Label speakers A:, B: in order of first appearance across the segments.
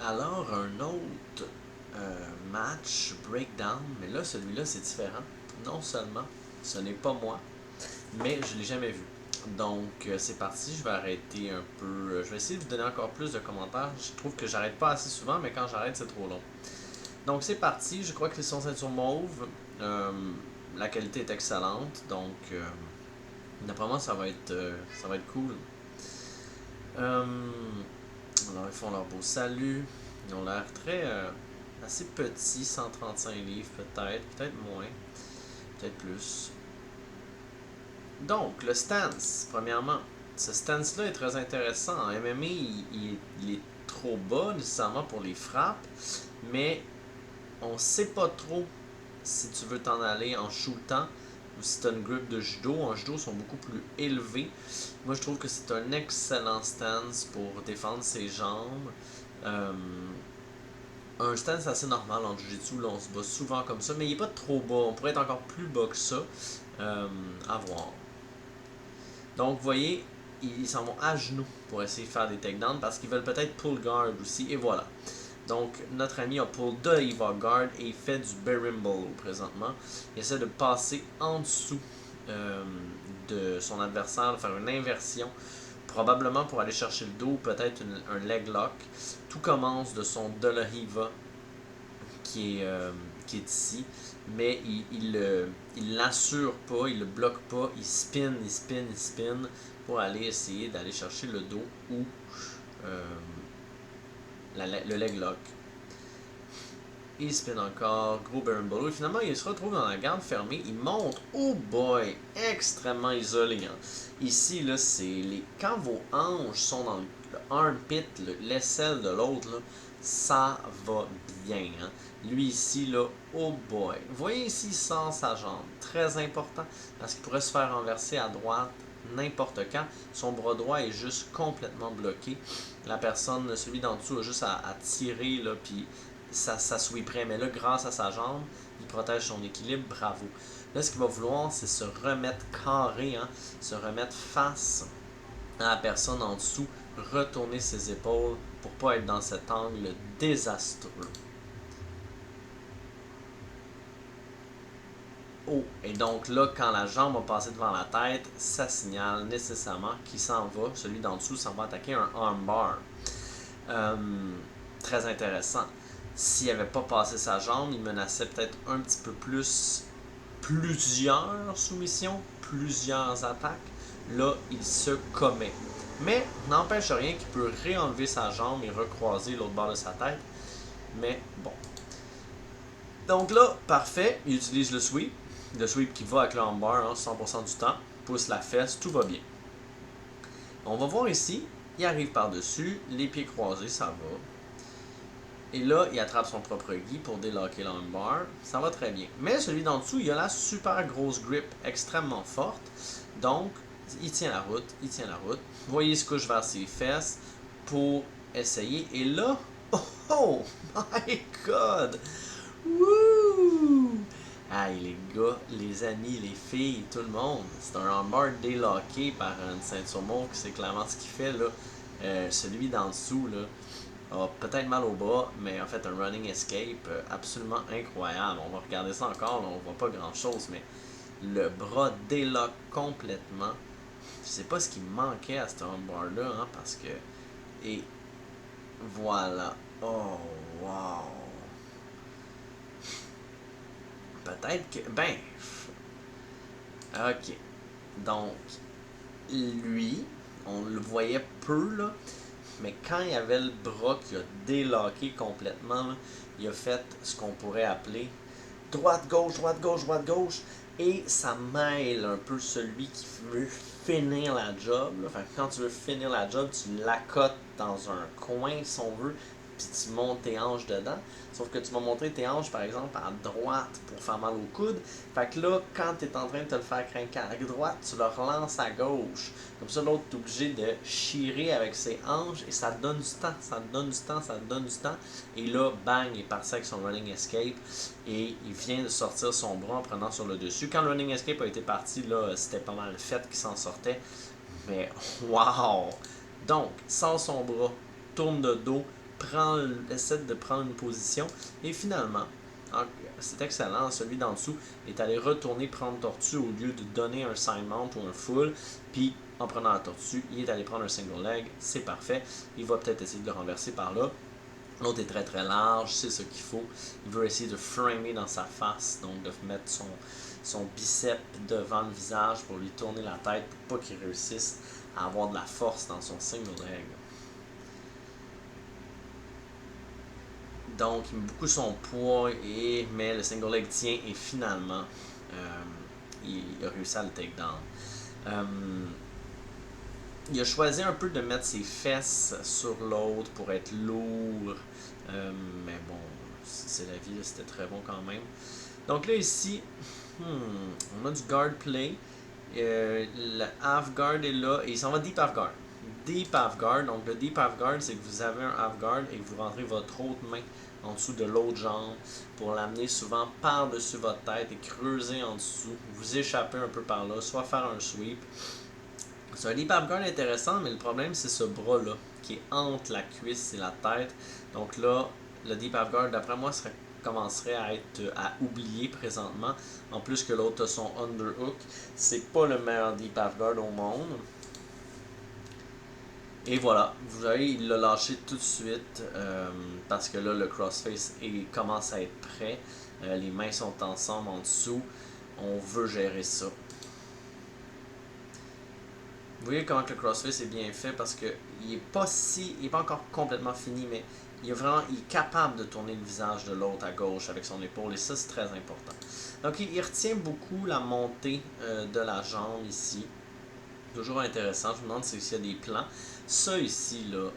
A: Alors, un autre match breakdown, mais là, celui-là, c'est différent. Non seulement ce n'est pas moi, mais je l'ai jamais vu. Donc, c'est parti, je vais arrêter un peu. Je vais essayer de vous donner encore plus de commentaires. Je trouve que j'arrête pas assez souvent, mais quand j'arrête, c'est trop long. Donc, c'est parti. Je crois que c'est son ceinture mauve. Euh, la qualité est excellente. Donc, d'après moi, ça va être cool. Euh, alors, ils font leur beau salut. Ils ont l'air très assez petits, 135 livres peut-être, peut-être moins, peut-être plus. Donc, le stance, premièrement. Ce stance-là est très intéressant. En MMA, il est trop bas nécessairement pour les frappes, mais on sait pas trop si tu veux t'en aller en shootant ou si tu as une grip de judo. En judo, ils sont beaucoup plus élevés. Moi, je trouve que c'est un excellent stance pour défendre ses jambes. Euh, un stance assez normal en jiu-jitsu, là, on se bat souvent comme ça, mais il est pas trop bas. On pourrait être encore plus bas que ça. À voir. Donc, vous voyez, ils s'en vont à genoux pour essayer de faire des takedowns parce qu'ils veulent peut-être pull guard aussi. Et voilà. Donc, notre ami a pull de Eva Guard et il fait du Berimble présentement. Il essaie de passer en dessous euh, de son adversaire, de faire une inversion, probablement pour aller chercher le dos, peut-être un leg lock. Tout commence de son de la Eva qui est ici, mais il l'assure pas, il le bloque pas, il spin, il spin, il spin pour aller essayer d'aller chercher le dos ou euh, le leg lock. Il spin encore, gros Berimble. Et finalement, il se retrouve dans la garde fermée. Il monte, oh boy, extrêmement isolé. Hein. Ici, là, c'est les quand vos hanches sont dans le armpit, l'aisselle de l'autre, ça va bien. Hein. Lui ici, là, oh boy. Vous voyez ici, il sort sa jambe. Très important, parce qu'il pourrait se faire renverser à droite n'importe quand. Son bras droit est juste complètement bloqué. La personne, celui d'en dessous, a juste à tirer, là, puis ça sweeperait. Mais là, grâce à sa jambe, il protège son équilibre. Bravo. Là, ce qu'il va vouloir, c'est se remettre carré, hein, se remettre face à la personne en dessous, retourner ses épaules pour pas être dans cet angle désastreux. Oh, et donc là, quand la jambe va passer devant la tête, ça signale nécessairement qu'il s'en va, celui d'en dessous s'en va attaquer un armbar. Euh, Très intéressant. S'il n'avait pas passé sa jambe, il menaçait peut-être un petit peu plus plusieurs soumissions, plusieurs attaques. Là, il se commet. Mais n'empêche rien qu'il peut réenlever sa jambe et recroiser l'autre bord de sa tête. Mais bon. Donc là, parfait, il utilise le sweep. Le sweep qui va avec le armbar hein, 100% du temps. Pousse la fesse, tout va bien. On va voir ici, il arrive par-dessus, les pieds croisés, ça va. Et là, il attrape son propre gui pour délocker l'armbar. Ça va très bien. Mais celui d'en dessous, il a la super grosse grip extrêmement forte. Donc, il tient la route, il tient la route. Vous voyez, il se couche vers ses fesses pour essayer. Et là, oh my god! Wouh! Aïe, les gars, les amis, les filles, tout le monde. C'est un armbar délocké par une ceinture mauve, c'est clairement ce qu'il fait là. Celui d'en dessous là a peut-être mal au bras, mais en fait un running escape absolument incroyable. On va regarder ça encore, là, on voit pas grand chose, mais le bras déloque complètement. Je sais pas ce qui manquait à ce armbar là, hein, parce que. Et voilà. Oh wow. Peut-être que. Ben. Ok. Donc, lui, on le voyait peu, là, mais quand il avait le bras qui a déloqué complètement, là, il a fait ce qu'on pourrait appeler droite-gauche, droite-gauche, droite-gauche, et ça mêle un peu celui qui veut finir la job. Là. Enfin, quand tu veux finir la job, tu l'accotes dans un coin, si on veut, puis tu montes tes hanches dedans. Sauf que tu vas montrer tes hanches, par exemple, à droite pour faire mal au coude. Fait que là, quand tu es en train de te le faire craquer à droite, tu le relances à gauche. Comme ça, l'autre est obligé de chirer avec ses hanches et ça te donne du temps, ça te donne du temps, ça te donne du temps. Et là, bang, il est parti avec son running escape et il vient de sortir son bras en prenant sur le dessus. Quand le running escape a été parti, là, c'était pas mal fait qu'il s'en sortait. Mais wow! Donc, sort son bras, tourne de dos, essaie de prendre une position et finalement, c'est excellent, celui d'en dessous est allé retourner prendre tortue au lieu de donner un side mount ou un full, puis en prenant la tortue, il est allé prendre un single leg, c'est parfait, il va peut-être essayer de le renverser par là. L'autre est très très large, c'est ce qu'il faut. Il veut essayer de framer dans sa face, donc de mettre son bicep devant le visage pour lui tourner la tête pour pas qu'il réussisse à avoir de la force dans son single leg. Donc, il met beaucoup son poids, mais le single leg tient et finalement, il a réussi à le take down. Il a choisi un peu de mettre ses fesses sur l'autre pour être lourd. Mais bon, c'est la vie, c'était très bon quand même. Donc là ici, on a du guard play. Le half guard est là et il s'en va deep half guard. Deep half guard, donc le deep half guard, c'est que vous avez un half guard et vous rentrez votre autre main en dessous de l'autre jambe pour l'amener souvent par-dessus votre tête et creuser en dessous. Vous échappez un peu par là, soit faire un sweep. C'est un deep half guard intéressant, mais le problème c'est ce bras-là qui est entre la cuisse et la tête. Donc là, le deep half guard, d'après moi, commencerait à être à oublier présentement. En plus que l'autre a son underhook. C'est pas le meilleur deep half guard au monde. Et voilà, vous voyez, il l'a lâché tout de suite parce que là, le crossface commence à être prêt. Les mains sont ensemble en dessous. On veut gérer ça. Vous voyez comment que le crossface est bien fait parce que il est pas encore complètement fini, mais il est capable de tourner le visage de l'autre à gauche avec son épaule et ça c'est très important. Donc il retient beaucoup la montée de la jambe ici. Toujours intéressant. Je me demande s'il y a des plans. Ça ici là,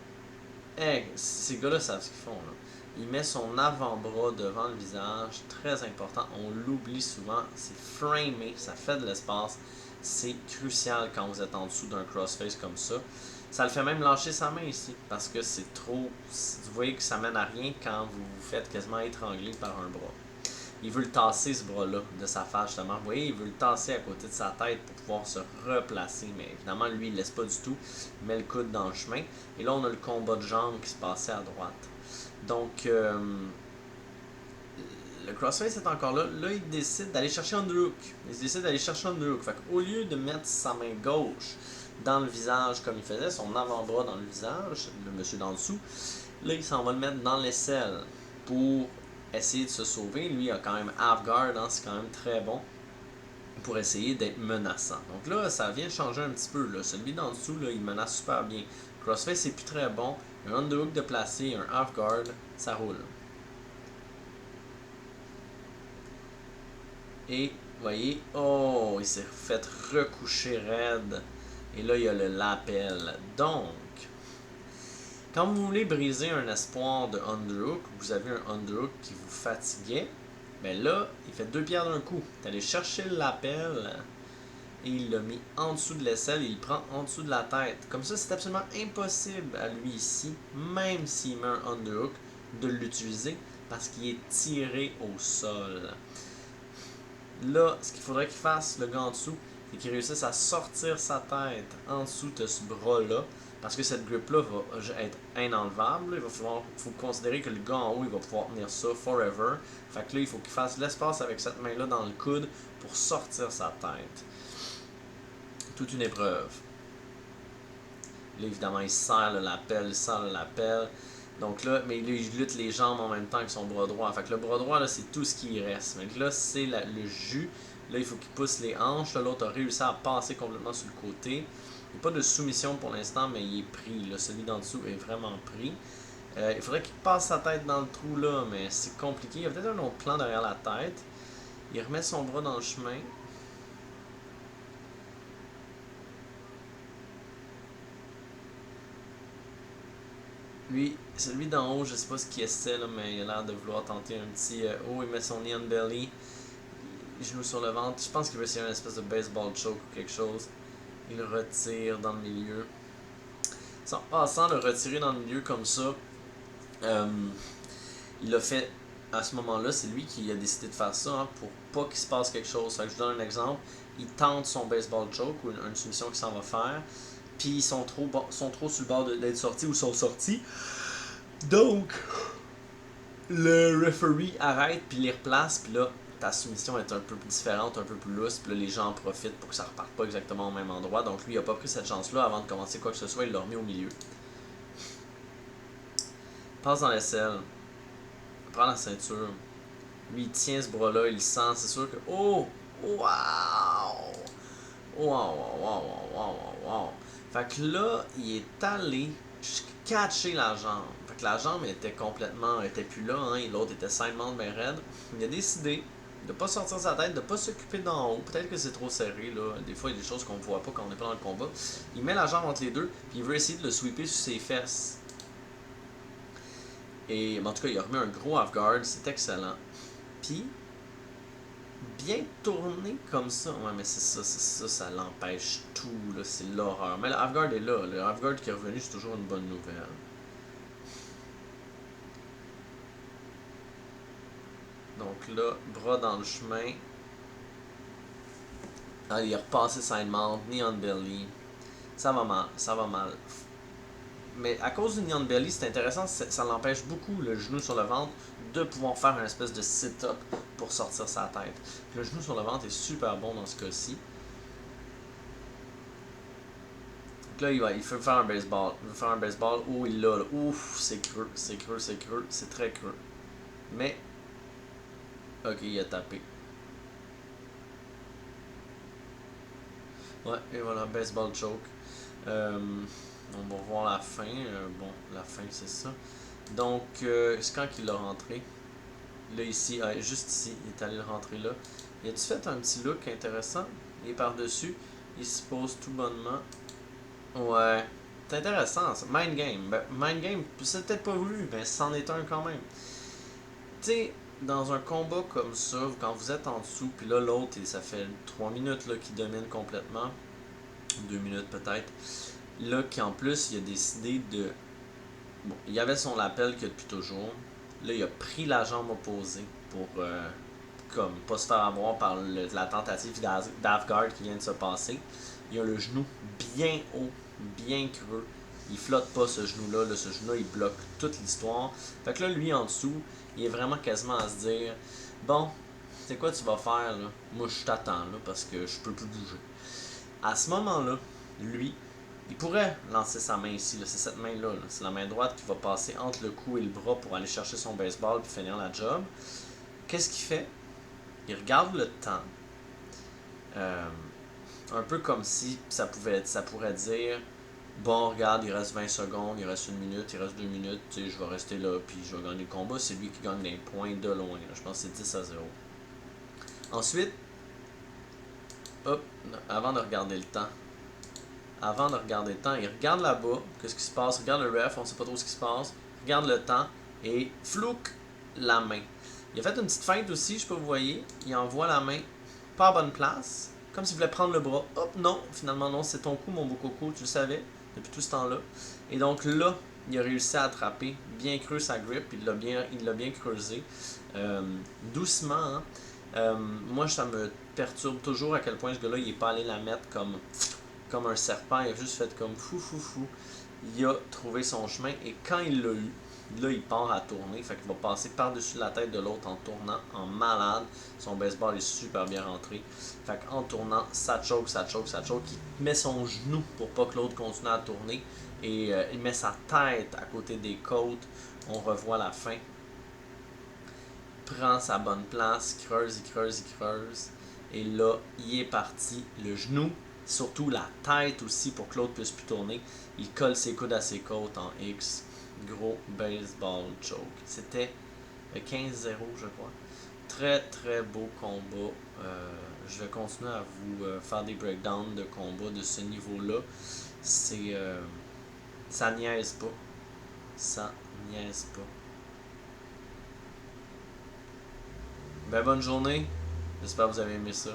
A: ces gars-là savent ce qu'ils font là. Il met son avant-bras devant le visage, très important. On l'oublie souvent. C'est framé, ça fait de l'espace. C'est crucial quand vous êtes en dessous d'un crossface comme ça. Ça le fait même lâcher sa main ici parce que c'est trop. Vous voyez que ça mène à rien quand vous vous faites quasiment étrangler par un bras. Il veut le tasser ce bras-là de sa face justement. Vous voyez, il veut le tasser à côté de sa tête pour pouvoir se replacer. Mais évidemment, lui, il ne laisse pas du tout. Il met le coude dans le chemin. Et là, on a le combat de jambes qui se passait à droite. Donc, le crossface est encore là. Là, il décide d'aller chercher underhook. Fait qu'au lieu de mettre sa main gauche dans le visage comme il faisait, son avant-bras dans le visage, le monsieur d'en dessous, là, il s'en va le mettre dans l'aisselle pour essayer de se sauver. Lui, il a quand même half guard, hein, c'est quand même très bon pour essayer d'être menaçant. Donc là, ça vient changer un petit peu. Là. Celui d'en dessous, là, il menace super bien. Crossface, c'est plus très bon. Un underhook de placer, un half guard, ça roule. Et, vous voyez, oh, il s'est fait recoucher raide. Et là, il y a le lapel. Donc, quand vous voulez briser un espoir de underhook, vous avez un underhook qui vous fatiguait, ben là, il fait deux pierres d'un coup. Il est allé chercher le lapel et il l'a mis en dessous de l'aisselle et il le prend en dessous de la tête. Comme ça, c'est absolument impossible à lui ici, même s'il met un underhook, de l'utiliser parce qu'il est tiré au sol. Là, ce qu'il faudrait qu'il fasse, le gars en dessous, c'est qu'il réussisse à sortir sa tête en dessous de ce bras-là. Parce que cette grip-là va être inenlevable. Il faut considérer que le gars en haut, il va pouvoir tenir ça forever. Fait que là, il faut qu'il fasse de l'espace avec cette main-là dans le coude pour sortir sa tête. Toute une épreuve. Là, évidemment, il serre le lapel, Donc là, mais là, il lutte les jambes en même temps que son bras droit. Fait que le bras droit, là, c'est tout ce qui reste. Mais là, c'est le jus. Là, il faut qu'il pousse les hanches. Là, l'autre a réussi à passer complètement sur le côté. Il n'y a pas de soumission pour l'instant, mais il est pris. Là. Celui d'en dessous est vraiment pris. Il faudrait qu'il passe sa tête dans le trou là, mais c'est compliqué. Il y a peut-être un autre plan derrière la tête. Il remet son bras dans le chemin. Lui, celui d'en haut, je sais pas ce qu'il essaie, là, mais il a l'air de vouloir tenter un petit... il met son knee on belly. Genou sur le ventre. Je pense qu'il veut essayer une espèce de baseball choke ou quelque chose. Il le retire dans le milieu. Sans le retirer dans le milieu comme ça, il l'a fait à ce moment-là. C'est lui qui a décidé de faire ça hein, pour pas qu'il se passe quelque chose. Fait que je vous donne un exemple. Il tente son baseball choke ou une soumission qu'il s'en va faire. Puis ils sont trop sur le bord d'être sortis ou sont sortis. Donc, le referee arrête, puis les replace, puis là, ta soumission est un peu plus différente, un peu plus lousse, puis là, les gens en profitent pour que ça reparte pas exactement au même endroit. Donc, lui, il a pas pris cette chance-là avant de commencer quoi que ce soit, il l'a remis au milieu. Passe dans l'aisselle, prend la ceinture. Lui, il tient ce bras-là, il le sent, c'est sûr que. Oh! Wow! Wow, wow, wow, wow, wow, wow. Fait que là, il est allé catcher la jambe. Fait que la jambe était plus là, hein, et l'autre était salement bien raide. Il a décidé de pas sortir sa tête, de pas s'occuper d'en haut. Peut-être que c'est trop serré, là. Des fois, il y a des choses qu'on ne voit pas quand on est pas dans le combat. Il met la jambe entre les deux, puis il veut essayer de le sweeper sur ses fesses. Et en tout cas, il a remis un gros half-guard, c'est excellent. Puis, bien tourné comme ça. Ouais, mais c'est ça, ça l'empêche tout, là, c'est l'horreur. Mais le half-guard est là, le half-guard qui est revenu, c'est toujours une bonne nouvelle. Donc là, bras dans le chemin. Ah, il a repassé side mount, knee on belly. Ça va mal, ça va mal. Mais à cause du knee on belly, c'est intéressant, ça l'empêche beaucoup, le genou sur le ventre, de pouvoir faire une espèce de sit-up pour sortir sa tête. Le genou sur le ventre est super bon dans ce cas-ci. Donc là, il veut faire un baseball. Il veut faire un baseball. Oh, il l'a. Ouf, c'est creux, c'est creux, c'est creux. C'est très creux. Mais, ok, il a tapé. Ouais, et voilà, baseball choke. On va voir la fin. Bon, la fin, c'est ça. Donc, c'est quand qu'il l'a rentré. Là, ici, juste ici, il est allé le rentrer là. Il a-tu fait un petit look intéressant? Il est par-dessus. Il se pose tout bonnement. Ouais. C'est intéressant, ça. Mind game. Ben, mind game, c'est peut-être pas voulu, mais c'en est un quand même. Tu sais, dans un combat comme ça, quand vous êtes en dessous, puis là, l'autre, ça fait 3 minutes là, qu'il domine complètement. 2 minutes peut-être. Là, qui en plus, il a décidé de. Bon, il y avait son lapel qu'il y a depuis toujours. Là, il a pris la jambe opposée pour. Comme pas se faire avoir par la tentative d'Afgard qui vient de se passer. Il a le genou bien haut, bien creux. Il flotte pas ce genou-là. Là, ce genou-là, il bloque toute l'histoire. Fait que là, lui, en dessous, il est vraiment quasiment à se dire bon, c'est quoi tu vas faire là? Moi, je t'attends là parce que je peux plus bouger. À ce moment-là, lui, il pourrait lancer sa main ici. C'est cette main-là. Là. C'est la main droite qui va passer entre le cou et le bras pour aller chercher son baseball et finir la job. Qu'est-ce qu'il fait? Il regarde le temps. Un peu comme si ça pourrait dire bon, regarde, il reste 20 secondes, il reste 1 minute, il reste 2 minutes, tu sais, je vais rester là, puis je vais gagner le combat. C'est lui qui gagne les points de loin. Là. Je pense que c'est 10-0. Ensuite, hop, avant de regarder le temps, il regarde là-bas, qu'est-ce qui se passe, regarde le ref, on sait pas trop ce qui se passe, regarde le temps, et flouk la main. Il a fait une petite feinte aussi, je sais pas vous voyez, il envoie la main pas à bonne place, comme s'il voulait prendre le bras. Hop, non, finalement non, c'est ton coup, mon beau coco, tu le savais, depuis tout ce temps-là. Et donc là, il a réussi à attraper, bien creux sa grip, il l'a bien creusé. Doucement, hein. Moi, ça me perturbe toujours à quel point ce gars-là, il est pas allé la mettre comme un serpent, il a juste fait comme fou. Il a trouvé son chemin et quand il l'a eu, là il part à tourner, fait qu'il va passer par-dessus la tête de l'autre en tournant en malade. Son baseball est super bien rentré. Fait qu'en tournant, ça choke. Il met son genou pour pas que l'autre continue à tourner et il met sa tête à côté des côtes. On revoit la fin. Prend sa bonne place, il creuse. Et là, il est parti. Le genou, surtout la tête aussi pour que l'autre puisse plus tourner. Il colle ses coudes à ses côtes en X. Gros baseball choke. C'était 15-0, je crois. Très beau combat. Je vais continuer à vous faire des breakdowns de combats de ce niveau-là. C'est. Ça niaise pas. Ça niaise pas. Ben, bonne journée. J'espère que vous avez aimé ça.